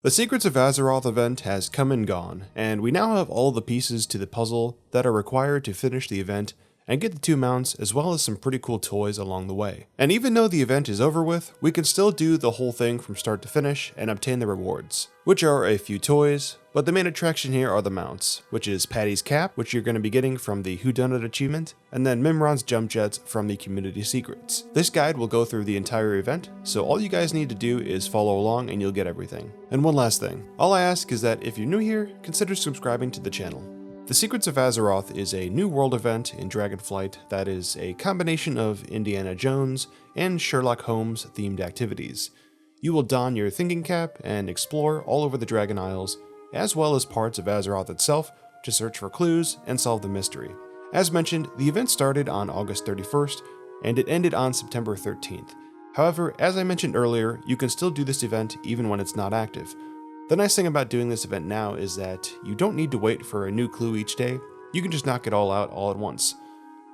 The Secrets of Azeroth event has come and gone, and we now have all the pieces to the puzzle that are required to finish the event and get the 2 mounts as well as some pretty cool toys along the way. And even though the event is over with, we can still do the whole thing from start to finish and obtain the rewards, which are a few toys, but the main attraction here are the mounts, which is Patty's Cap, which you're going to be getting from the Whodunit achievement, and then Mimron's Jump Jets from the Community Secrets. This guide will go through the entire event, so all you guys need to do is follow along and you'll get everything. And one last thing, all I ask is that if you're new here, consider subscribing to the channel. The Secrets of Azeroth is a new world event in Dragonflight that is a combination of Indiana Jones and Sherlock Holmes themed activities. You will don your thinking cap and explore all over the Dragon Isles, as well as parts of Azeroth itself to search for clues and solve the mystery. As mentioned, the event started on August 31st and it ended on September 13th. However, as I mentioned earlier, you can still do this event even when it's not active. The nice thing about doing this event now is that you don't need to wait for a new clue each day, you can just knock it all out all at once.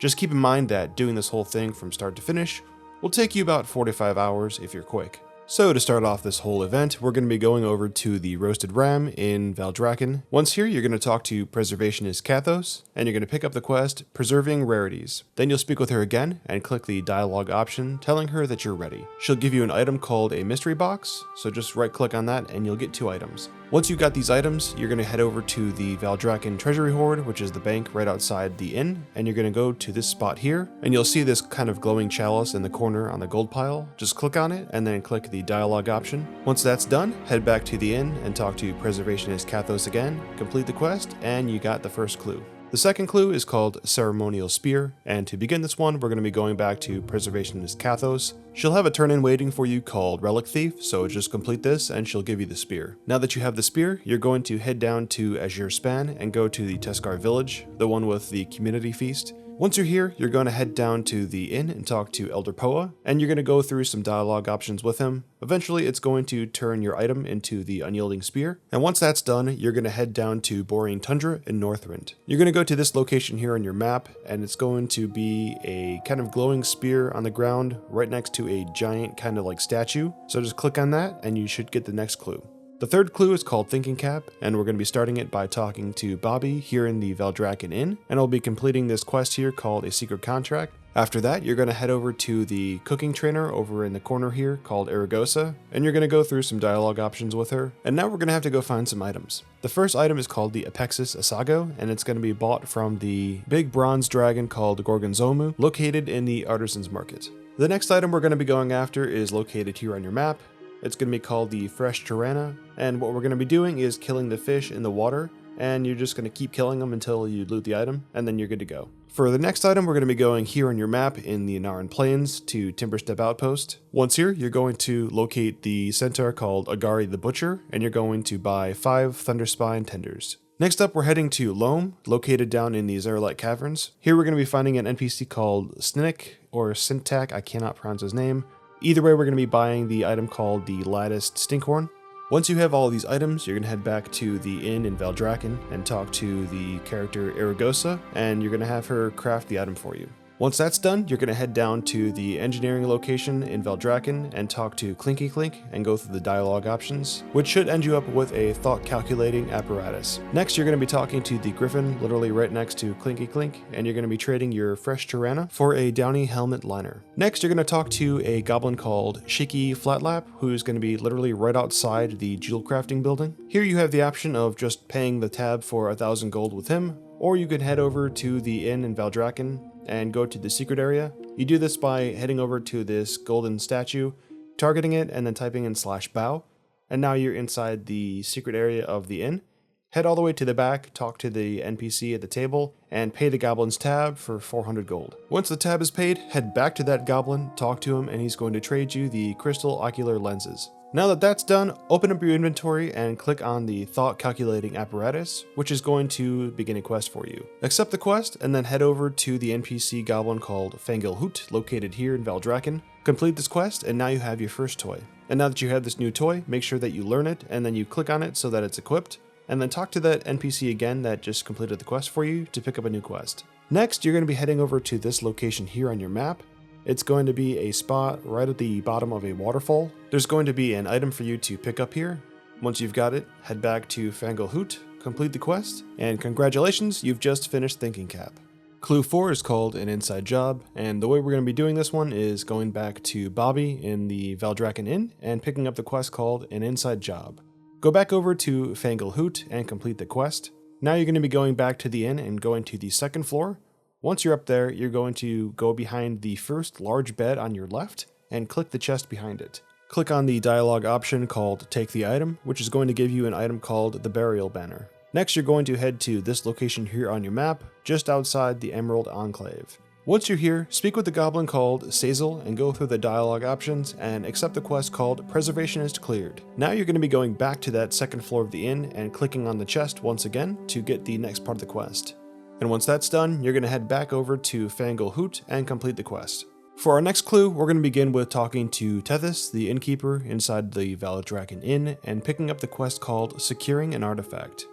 Just keep in mind that doing this whole thing from start to finish will take you about 45 hours if you're quick. So to start off this whole event, we're going to be going over to the Roasted Ram in Valdrakken. Once here, you're going to talk to Preservationist Kathos, and you're going to pick up the quest, Preserving Rarities. Then you'll speak with her again, and click the dialogue option, telling her that you're ready. She'll give you an item called a mystery box, so just right click on that and you'll get 2 items. Once you got these items, you're going to head over to the Valdrakken Treasury Hoard, which is the bank right outside the inn, and you're going to go to this spot here, and you'll see this kind of glowing chalice in the corner on the gold pile. Just click on it, and then click the dialogue option. Once that's done, head back to the inn and talk to Preservationist Kathos again, complete the quest, and you got the first clue. The second clue is called Ceremonial Spear, and to begin this one, we're going to be going back to Preservationist Kathos. She'll have a turn-in waiting for you called Relic Thief, so just complete this and she'll give you the spear. Now that you have the spear, you're going to head down to Azure Span and go to the Teskar Village, the one with the community feast. Once you're here, you're going to head down to the inn and talk to Elder Poa, and you're going to go through some dialogue options with him. Eventually, it's going to turn your item into the Unyielding Spear, and once that's done, you're going to head down to Borean Tundra in Northrend. You're going to go to this location here on your map, and it's going to be a kind of glowing spear on the ground right next to a giant kind of like statue. So just click on that, and you should get the next clue. The third clue is called Thinking Cap, and we're going to be starting it by talking to Bobby here in the Valdrakken Inn, and I'll be completing this quest here called A Secret Contract. After that, you're going to head over to the cooking trainer over in the corner here called Aragosa, and you're going to go through some dialogue options with her, and now we're going to have to go find some items. The first item is called the Apexis Asago, and it's going to be bought from the big bronze dragon called Gorgonzomu, located in the Artisan's Market. The next item we're going to be going after is located here on your map. It's going to be called the Fresh Tirana, and what we're going to be doing is killing the fish in the water, and you're just going to keep killing them until you loot the item, and then you're good to go. For the next item, we're going to be going here on your map in the Onharan Plains to Timberstep Outpost. Once here, you're going to locate the centaur called Agari the Butcher, and you're going to buy 5 Thunderspine Tenders. Next up, we're heading to Loam, located down in the Zeralite Caverns. Here we're going to be finding an NPC called Sninik, or Syntac, I cannot pronounce his name. Either way, we're going to be buying the item called the Latticed Stinkhorn. Once you have all of these items, you're going to head back to the inn in Valdrakken and talk to the character Aragosa, and you're going to have her craft the item for you. Once that's done, you're going to head down to the engineering location in Valdrakken and talk to Clinky Clink and go through the dialogue options, which should end you up with a thought calculating apparatus. Next, you're going to be talking to the Griffin, literally right next to Clinky Clink, and you're going to be trading your Fresh Tirana for a Downy Helmet Liner. Next, you're going to talk to a goblin called Shiki Flatlap, who's going to be literally right outside the jewel crafting building. Here you have the option of just paying the tab for 1,000 gold with him, or you can head over to the inn in Valdrakken and go to the secret area. You do this by heading over to this golden statue, targeting it, and then typing in /bow, and now you're inside the secret area of the inn. Head all the way to the back, talk to the NPC at the table, and pay the goblin's tab for 400 gold. Once the tab is paid, head back to that goblin, talk to him, and he's going to trade you the crystal ocular lenses. Now that that's done, open up your inventory and click on the thought calculating apparatus, which is going to begin a quest for you. Accept the quest and then head over to the NPC goblin called Fangil Hoot, located here in Valdrakken. Complete this quest and now you have your first toy. And now that you have this new toy, make sure that you learn it and then you click on it so that it's equipped, and then talk to that NPC again that just completed the quest for you to pick up a new quest. Next, you're going to be heading over to this location here on your map. It's going to be a spot right at the bottom of a waterfall. There's going to be an item for you to pick up here, Once you've got it, head back to Fanglehoot, complete the quest, and congratulations, you've just finished Thinking Cap. Clue 4 is called An Inside Job, and the way we're going to be doing this one is going back to Bobby in the Valdrakken Inn and picking up the quest called An Inside Job. Go back over to Fanglehoot and complete the quest. Now you're going to be going back to the inn and going to the second floor. Once you're up there, you're going to go behind the first large bed on your left and click the chest behind it. Click on the dialogue option called Take the Item, which is going to give you an item called the Burial Banner. Next, you're going to head to this location here on your map, just outside the Emerald Enclave. Once you're here, speak with the goblin called Sazel and go through the dialogue options and accept the quest called Preservationist Cleared. Now you're going to be going back to that second floor of the inn and clicking on the chest once again to get the next part of the quest. And once that's done, you're going to head back over to Fanglehoot and complete the quest. For our next clue, we're going to begin with talking to Tethys, the innkeeper inside the Valdrakken Inn, and picking up the quest called Securing an Artifact.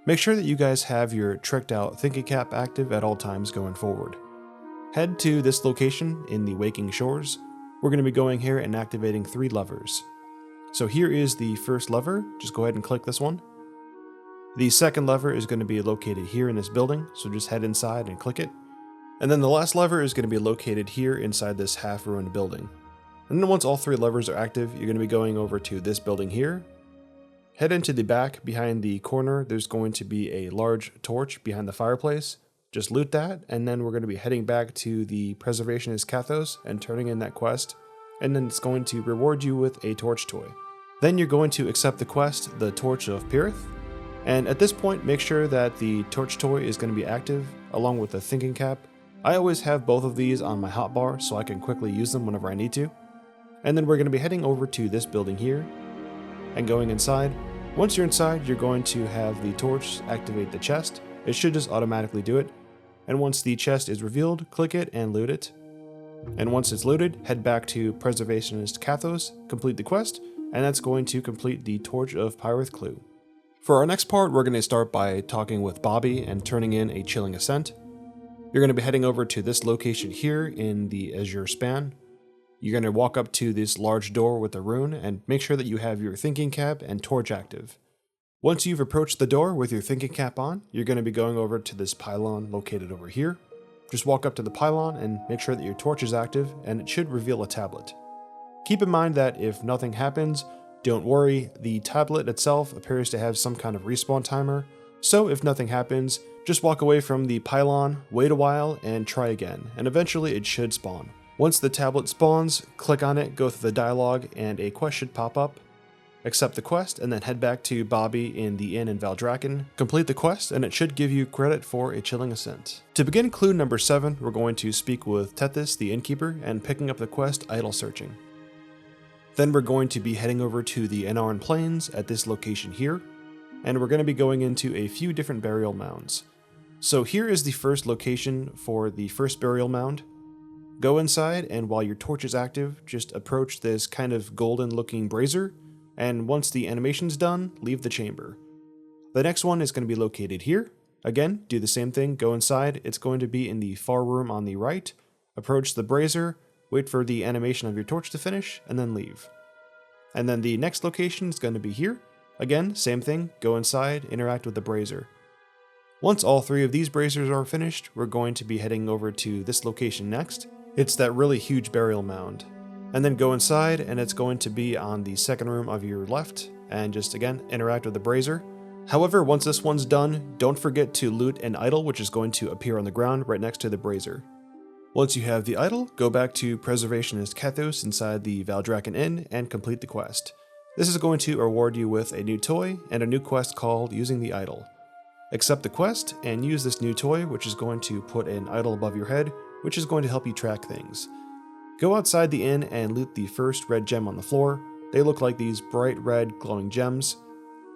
Make sure that you guys have your tricked out Thinking Cap active at all times going forward. Head to this location in the Waking Shores. We're going to be going here and activating 3 levers. So here is the first lever, just go ahead and click this one. The second lever is going to be located here in this building, so just head inside and click it. And then the last lever is going to be located here inside this half-ruined building. And then once all 3 levers are active, you're going to be going over to this building here. Head into the back. Behind the corner, there's going to be a large torch behind the fireplace. Just loot that, and then we're going to be heading back to the Preservationist Kathos and turning in that quest, and then it's going to reward you with a torch toy. Then you're going to accept the quest, the Torch of Yrreth, and at this point, make sure that the torch toy is going to be active, along with the Thinking Cap. I always have both of these on my hotbar so I can quickly use them whenever I need to. And then we're going to be heading over to this building here and going inside. Once you're inside, you're going to have the torch activate the chest. It should just automatically do it. And once the chest is revealed, click it and loot it. And once it's looted, head back to Preservationist Kathos, complete the quest, and that's going to complete the Torch of Yrreth clue. For our next part, we're going to start by talking with Bobby and turning in a Chilling Ascent. You're going to be heading over to this location here in the Azure Span. You're going to walk up to this large door with a rune and make sure that you have your Thinking Cap and Torch active. Once you've approached the door with your Thinking Cap on, you're going to be going over to this pylon located over here. Just walk up to the pylon and make sure that your torch is active, and it should reveal a tablet. Keep in mind that if nothing happens, don't worry, the tablet itself appears to have some kind of respawn timer, so if nothing happens, just walk away from the pylon, wait a while, and try again, and eventually it should spawn. Once the tablet spawns, click on it, go through the dialogue, and a quest should pop up. Accept the quest, and then head back to Bobby in the inn in Valdrakken. Complete the quest, and it should give you credit for a Chilling Ascent. To begin clue number 7, we're going to speak with Tethys, the innkeeper, and picking up the quest Idol Searching. Then we're going to be heading over to the Onharan Plains at this location here, and we're going to be going into a few different burial mounds. So here is the first location for the first burial mound. Go inside, and while your torch is active, just approach this kind of golden looking brazier, and once the animation's done, leave the chamber. The next one is going to be located here. Again, do the same thing, go inside, it's going to be in the far room on the right, approach the brazier, wait for the animation of your torch to finish, and then leave. And then the next location is going to be here. Again, same thing, go inside, interact with the brazier. Once all 3 of these braziers are finished, we're going to be heading over to this location next. It's that really huge burial mound. And then go inside, and it's going to be on the second room of your left, and just again, interact with the brazier. However, once this one's done, don't forget to loot an idol, which is going to appear on the ground right next to the brazier. Once you have the idol, go back to Preservationist Kathos inside the Valdrakken Inn and complete the quest. This is going to reward you with a new toy and a new quest called Using the Idol. Accept the quest and use this new toy, which is going to put an idol above your head, which is going to help you track things. Go outside the inn and loot the first red gem on the floor. They look like these bright red glowing gems.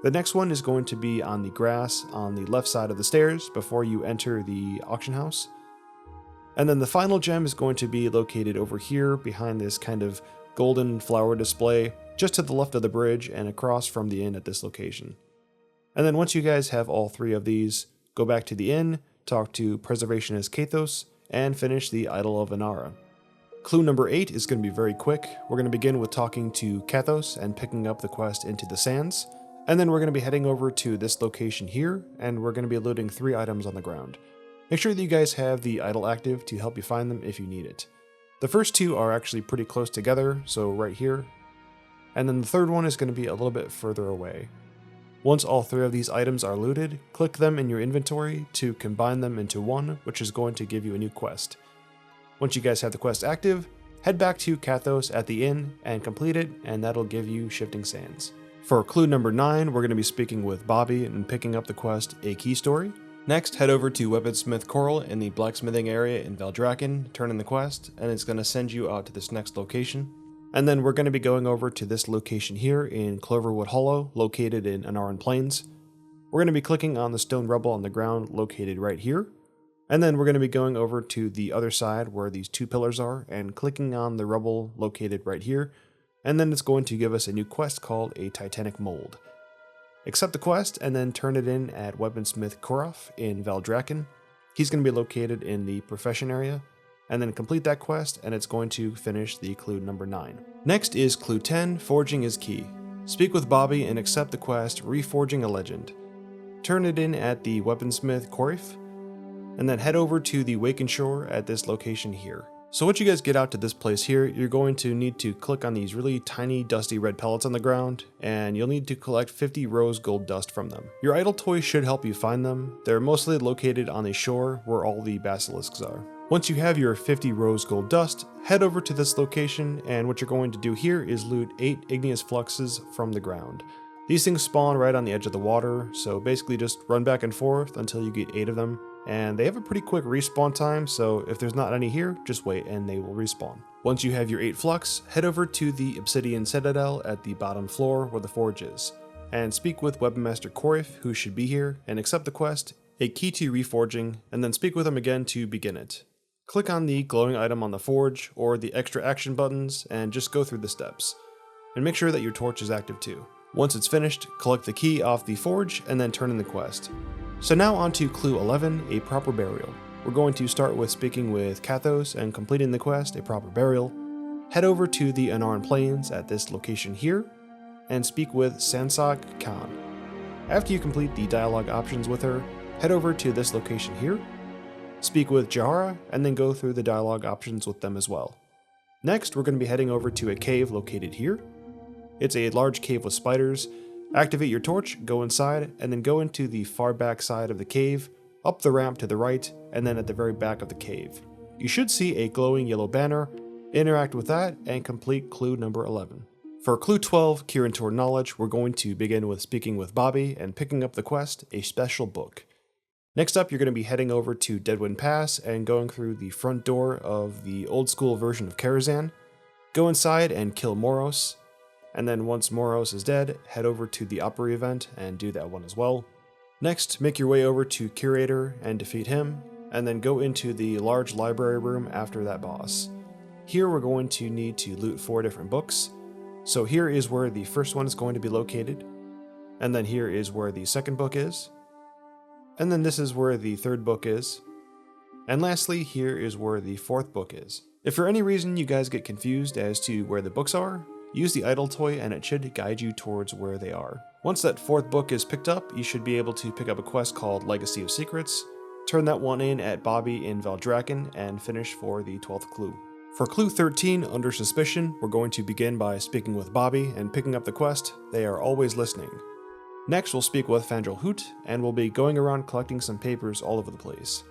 The next one is going to be on the grass on the left side of the stairs before you enter the auction house. And then the final gem is going to be located over here behind this kind of golden flower display, just to the left of the bridge and across from the inn at this location. And then once you guys have all 3 of these, go back to the inn, talk to Preservationist Kathos, and finish the Idol of Ohn'ahra. Clue number 8 is going to be very quick. We're going to begin with talking to Kathos and picking up the quest Into the Sands. And then we're going to be heading over to this location here, and we're going to be looting 3 items on the ground. Make sure that you guys have the idol active to help you find them if you need it. The first 2 are actually pretty close together, so right here. And then the third one is going to be a little bit further away. Once all 3 of these items are looted, click them in your inventory to combine them into one, which is going to give you a new quest. Once you guys have the quest active, head back to Kathos at the inn and complete it, and that'll give you Shifting Sands. For clue number 9, we're going to be speaking with Bobby and picking up the quest A Key Story. Next, head over to Weaponsmith Coral in the blacksmithing area in Valdrakken, turn in the quest, and it's going to send you out to this next location. And then we're going to be going over to this location here in Cloverwood Hollow, located in Onharan Plains. We're going to be clicking on the stone rubble on the ground located right here. And then we're going to be going over to the other side where these 2 pillars are and clicking on the rubble located right here. And then it's going to give us a new quest called A Titanic Mold. Accept the quest and then turn it in at Weaponsmith Korof in Valdrakken. He's going to be located in the profession area. And then complete that quest, and it's going to finish the clue number 9. Next is clue 10, Forging is Key. Speak with Bobby and accept the quest, Reforging a Legend. Turn it in at the Weaponsmith Korof, and then head over to the Waken Shore at this location here. So once you guys get out to this place here, you're going to need to click on these really tiny dusty red pellets on the ground, and you'll need to collect 50 rose gold dust from them. Your idle toy should help you find them. They're mostly located on the shore where all the basilisks are. Once you have your 50 rose gold dust, head over to this location, and what you're going to do here is loot 8 igneous fluxes from the ground. These things spawn right on the edge of the water, so basically just run back and forth until you get 8 of them, and they have a pretty quick respawn time, so if there's not any here, just wait and they will respawn. Once you have your 8 flux, head over to the Obsidian Citadel at the bottom floor where the forge is, and speak with Weaponmaster Korof, who should be here, and accept the quest, A Key to Reforging, and then speak with him again to begin it. Click on the glowing item on the forge or the extra action buttons and just go through the steps. And make sure that your torch is active too. Once it's finished, collect the key off the forge and then turn in the quest. So now on to clue 11, A Proper Burial. We're going to start with speaking with Kathos and completing the quest, A Proper Burial. Head over to the Onharan Plains at this location here and speak with Sansak Khan. After you complete the dialogue options with her, head over to this location here. Speak with Ohn'ahra, and then go through the dialogue options with them as well. Next, we're going to be heading over to a cave located here. It's a large cave with spiders. Activate your torch, go inside, and then go into the far back side of the cave, up the ramp to the right, and then at the very back of the cave. You should see a glowing yellow banner. Interact with that, and complete clue number 11. For clue 12, Kirin Tor Knowledge, we're going to begin with speaking with Bobby and picking up the quest, A Special Book. Next up, you're going to be heading over to Deadwind Pass and going through the front door of the old school version of Karazhan. Go inside and kill Moros, and then once Moros is dead, head over to the Opry event and do that one as well. Next, make your way over to Curator and defeat him, and then go into the large library room after that boss. Here we're going to need to loot 4 different books. So here is where the first one is going to be located, and then here is where the second book is. And then this is where the third book is. And lastly, here is where the 4th book is. If for any reason you guys get confused as to where the books are, use the idle toy and it should guide you towards where they are. Once that 4th book is picked up, you should be able to pick up a quest called Legacy of Secrets, turn that one in at Bobby in Valdrakken, and finish for the 12th clue. For clue 13, Under Suspicion, we're going to begin by speaking with Bobby and picking up the quest, They Are Always Listening. Next, we'll speak with Fandral Hoot, and we'll be going around collecting some papers all over the place.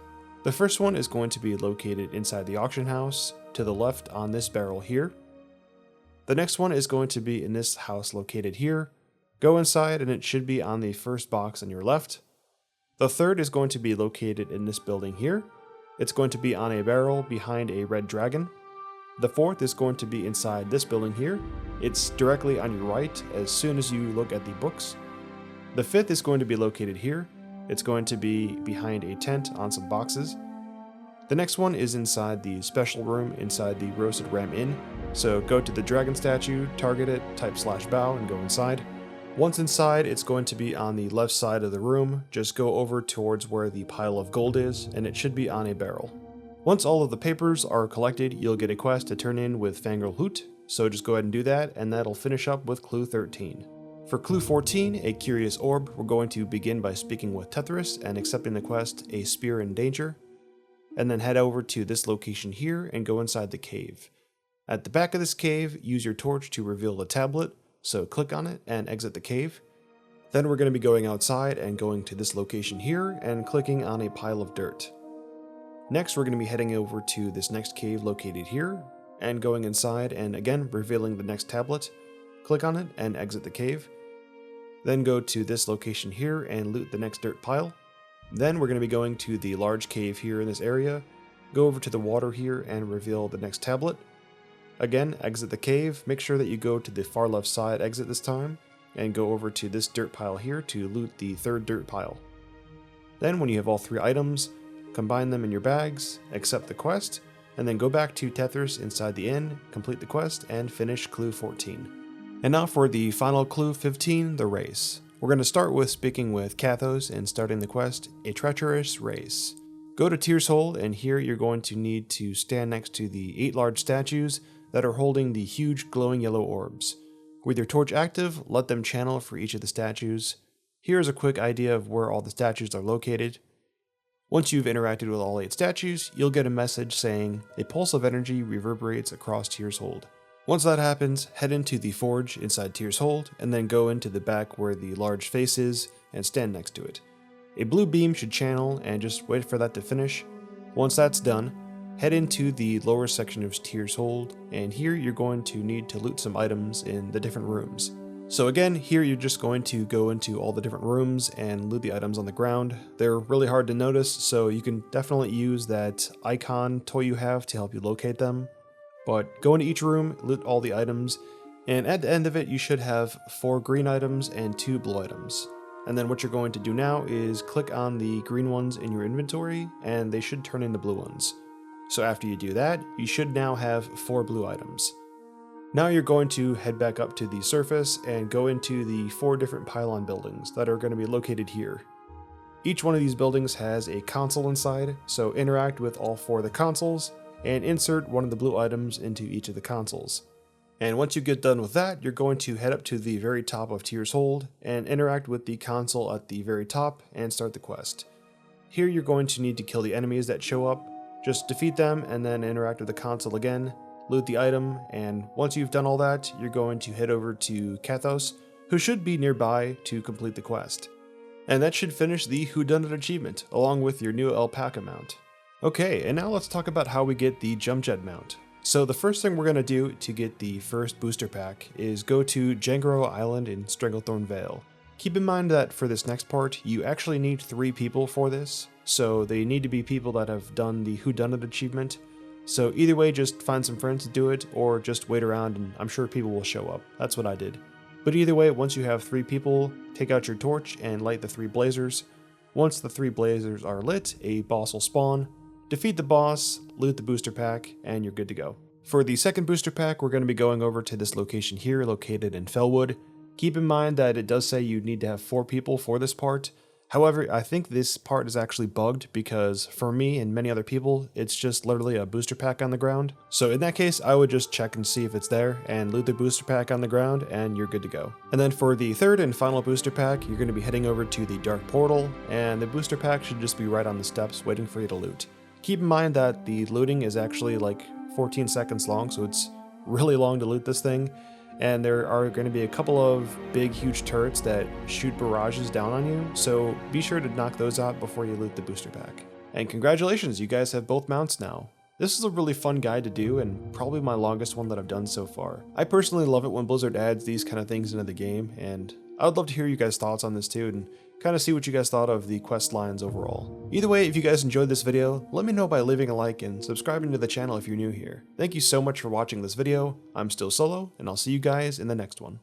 The first one is going to be located inside the auction house, to the left on this barrel here. The next one is going to be in this house located here. Go inside and it should be on the first box on your left. The third is going to be located in this building here. It's going to be on a barrel behind a red dragon. The 4th is going to be inside this building here. It's directly on your right as soon as you look at the books. The 5th is going to be located here. It's going to be behind a tent on some boxes. The next one is inside the special room inside the Roasted Ram Inn. So go to the dragon statue, target it, type /bow, and go inside. Once inside, it's going to be on the left side of the room. Just go over towards where the pile of gold is, and it should be on a barrel. Once all of the papers are collected, you'll get a quest to turn in with Fangirl Hoot. So just go ahead and do that, and that'll finish up with clue 13. For clue 14, A Curious Orb, we're going to begin by speaking with Tethris and accepting the quest, A Spear in Danger, and then head over to this location here and go inside the cave. At the back of this cave, use your torch to reveal the tablet, so click on it and exit the cave. Then we're going to be going outside and going to this location here and clicking on a pile of dirt. Next, we're going to be heading over to this next cave located here and going inside and again revealing the next tablet. Click on it and exit the cave. Then go to this location here and loot the next dirt pile. Then we're going to be going to the large cave here in this area, go over to the water here and reveal the next tablet. Again, exit the cave, make sure that you go to the far left side exit this time, and go over to this dirt pile here to loot the third dirt pile. Then when you have all 3 items, combine them in your bags, accept the quest, and then go back to Tethris inside the inn, complete the quest, and finish clue 14. And now for the final clue 15, the race. We're going to start with speaking with Kathos and starting the quest, A Treacherous Race. Go to Tyr's Hold, and here you're going to need to stand next to the 8 large statues that are holding the huge glowing yellow orbs. With your torch active, let them channel for each of the statues. Here's a quick idea of where all the statues are located. Once you've interacted with all 8 statues, you'll get a message saying, a pulse of energy reverberates across Tyr's Hold. Once that happens, head into the forge inside Tyr's Hold, and then go into the back where the large face is, and stand next to it. A blue beam should channel, and just wait for that to finish. Once that's done, head into the lower section of Tyr's Hold, and here you're going to need to loot some items in the different rooms. So again, here you're just going to go into all the different rooms and loot the items on the ground. They're really hard to notice, so you can definitely use that icon toy you have to help you locate them. But go into each room, loot all the items, and at the end of it you should have 4 green items and 2 blue items. And then what you're going to do now is click on the green ones in your inventory, and they should turn into blue ones. So after you do that, you should now have 4 blue items. Now you're going to head back up to the surface and go into the 4 different pylon buildings that are going to be located here. Each one of these buildings has a console inside, so interact with all 4 of the consoles, and insert one of the blue items into each of the consoles. And once you get done with that, you're going to head up to the very top of Tyr's Hold and interact with the console at the very top and start the quest. Here you're going to need to kill the enemies that show up, just defeat them and then interact with the console again, loot the item, and once you've done all that, you're going to head over to Kathos, who should be nearby to complete the quest. And that should finish the Whodunit achievement, along with your new alpaca mount. Okay, and now let's talk about how we get the jump jet mount. So the first thing we're going to do to get the first booster pack is go to Jangro Island in Stranglethorn Vale. Keep in mind that for this next part, you actually need 3 people for this, so they need to be people that have done the Whodunit achievement. So either way, just find some friends to do it, or just wait around and I'm sure people will show up. That's what I did. But either way, once you have 3 people, take out your torch and light the 3 blazers. Once the 3 blazers are lit, a boss will spawn. Defeat the boss, loot the booster pack, and you're good to go. For the second booster pack, we're going to be going over to this location here, located in Felwood. Keep in mind that it does say you need to have 4 people for this part. However, I think this part is actually bugged because for me and many other people, it's just literally a booster pack on the ground. So in that case, I would just check and see if it's there and loot the booster pack on the ground and you're good to go. And then for the third and final booster pack, you're going to be heading over to the Dark Portal, and the booster pack should just be right on the steps waiting for you to loot. Keep in mind that the looting is actually like 14 seconds long, so it's really long to loot this thing. And there are going to be a couple of big, huge turrets that shoot barrages down on you, so be sure to knock those out before you loot the booster pack. And congratulations, you guys have both mounts now. This is a really fun guide to do, and probably my longest one that I've done so far. I personally love it when Blizzard adds these kind of things into the game, and I would love to hear you guys' thoughts on this too, and kind of see what you guys thought of the quest lines overall. Either way, if you guys enjoyed this video, let me know by leaving a like and subscribing to the channel if you're new here. Thank you so much for watching this video. I'm still Solo, and I'll see you guys in the next one.